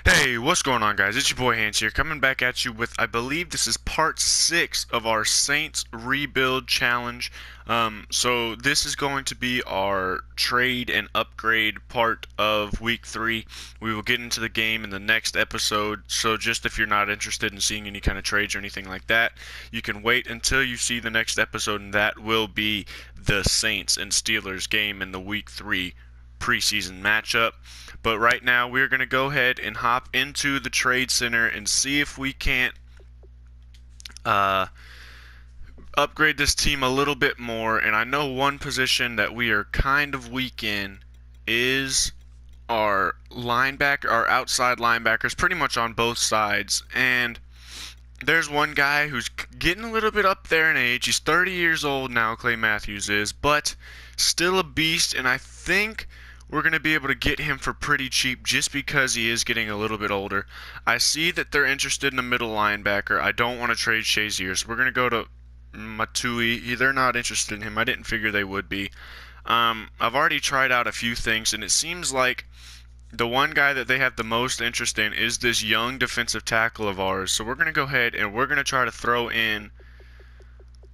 Hey, what's going on, guys? It's your boy Hans here, coming back at you with, I believe this is part 6 of our Saints Rebuild Challenge. So this is going to be our trade and upgrade part of week 3. We will get into the game in the next episode, so just if you're not interested in seeing any kind of trades or anything like that, you can wait until you see the next episode, and that will be the Saints and Steelers game in the week 3 preseason matchup. But right now we're going to go ahead and hop into the trade center and see if we can't upgrade this team a little bit more. And I know one position that we are kind of weak in is our linebacker, our outside linebackers, pretty much on both sides. And there's one guy who's getting a little bit up there in age. He's 30 years old now, Clay Matthews is, but still a beast. And I think we're going to be able to get him for pretty cheap just because he is getting a little bit older. I see that they're interested in a middle linebacker. I don't want to trade Shazier, so we're going to go to Matui. They're not interested in him. I didn't figure they would be. I've already tried out a few things, and it seems like the one guy that they have the most interest in is this young defensive tackle of ours. So we're going to go ahead and we're going to try to throw in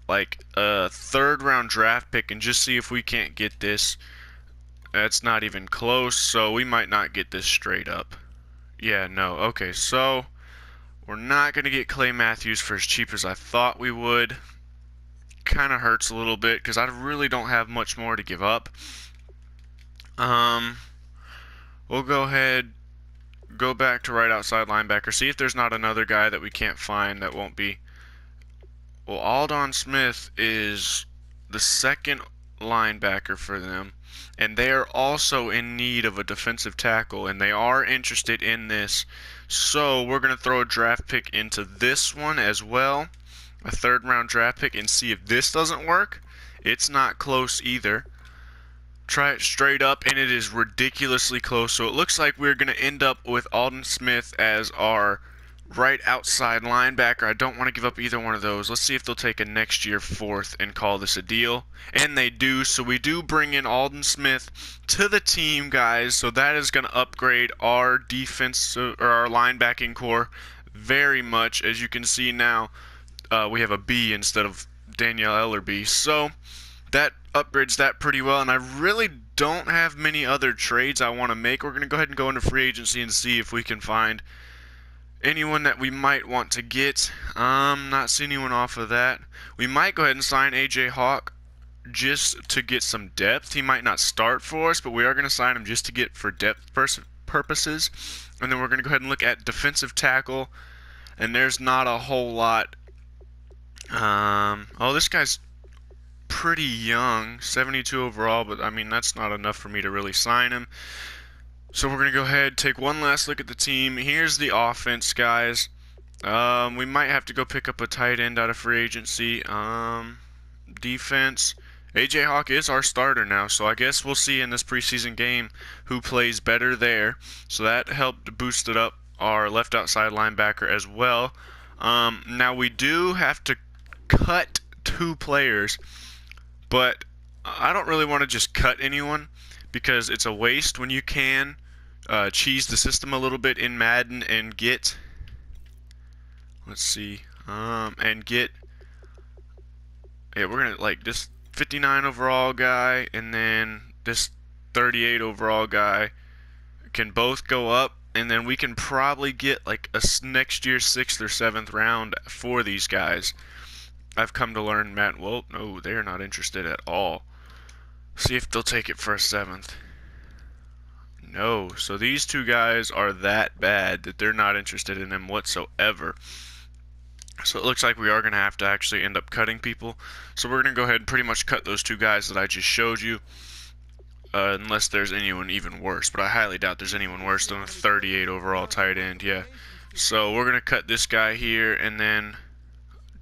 like a third-round draft pick and just see if we can't get this. That's not even close, so we might not get this straight up. Yeah, no. Okay, so we're not going to get Clay Matthews for as cheap as I thought we would. Kind of hurts a little bit because I really don't have much more to give up. We'll go ahead, go back to right outside linebacker, see if there's not another guy that we can't find that won't be. Well, Aldon Smith is the second linebacker for them, and they are also in need of a defensive tackle, and they are interested in this. So we're going to throw a draft pick into this one as well, a third-round draft pick, and see if this doesn't work. It's not close either. Try it straight up, and it is ridiculously close. So it looks like we're going to end up with Aldon Smith as our right outside linebacker. I don't want to give up either one of those. Let's see if they'll take a next year fourth and call this a deal. And they do. So we do bring in Aldon Smith to the team, guys. So that is going to upgrade our defense or our linebacking core very much. As you can see now, we have a B instead of Danielle Ellerby. So that upgrades that pretty well. And I really don't have many other trades I want to make. We're going to go ahead and go into free agency and see if we can find anyone that we might want to get. Not seeing anyone off of that. We might go ahead and sign AJ Hawk just to get some depth. He might not start for us, but we are going to sign him just to get for depth purposes. And then we're going to go ahead and look at defensive tackle. And there's not a whole lot. Oh, this guy's pretty young, 72 overall, but I mean that's not enough for me to really sign him. So we're going to go ahead, take one last look at the team. Here's the offense, guys. We might have to go pick up a tight end out of free agency. Defense. AJ Hawk is our starter now, so I guess we'll see in this preseason game who plays better there. So that helped boost it up our left outside linebacker as well. Now we do have to cut 2 players, but I don't really want to just cut anyone because it's a waste when you can cheese the system a little bit in Madden and get, let's see, and get, yeah, we're gonna like this 59 overall guy and then this 38 overall guy can both go up, and then we can probably get like a next year's 6th or 7th round for these guys. I've come to learn, Matt. Well, no, they're not interested at all. See if they'll take it for a 7th. No. So these 2 guys are that bad that they're not interested in them whatsoever. So it looks like we are going to have to actually end up cutting people. So we're going to go ahead and pretty much cut those 2 guys that I just showed you. Unless there's anyone even worse. But I highly doubt there's anyone worse than a 38 overall tight end. Yeah. So we're going to cut this guy here, and then,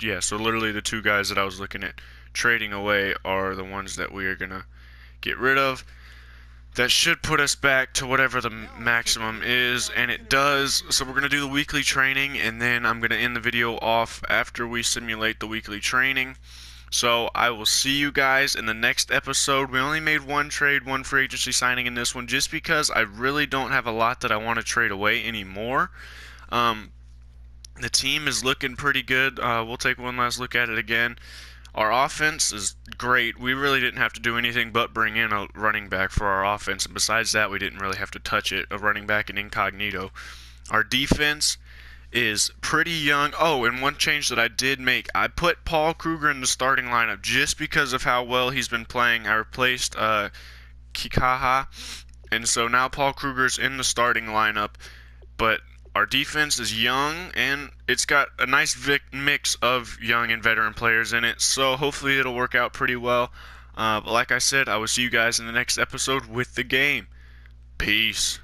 yeah, so literally the 2 guys that I was looking at trading away are the ones that we are going to get rid of. That should put us back to whatever the maximum is, and it does. So we're going to do the weekly training, and then I'm going to end the video off after we simulate the weekly training. So I will see you guys in the next episode. We only made one trade, one free agency signing in this one, just because I really don't have a lot that I want to trade away anymore. Um, the team is looking pretty good. We'll take one last look at it again. Our offense is great. We really didn't have to do anything but bring in a running back for our offense, and besides that, we didn't really have to touch it. A running back in incognito. Our defense is pretty young. Oh, and one change that I did make, I put Paul Kruger in the starting lineup just because of how well he's been playing. I replaced Kikaha, and so now Paul Kruger's in the starting lineup. But our defense is young, and it's got a nice mix of young and veteran players in it, so hopefully it'll work out pretty well. But like I said, I will see you guys in the next episode with the game. Peace.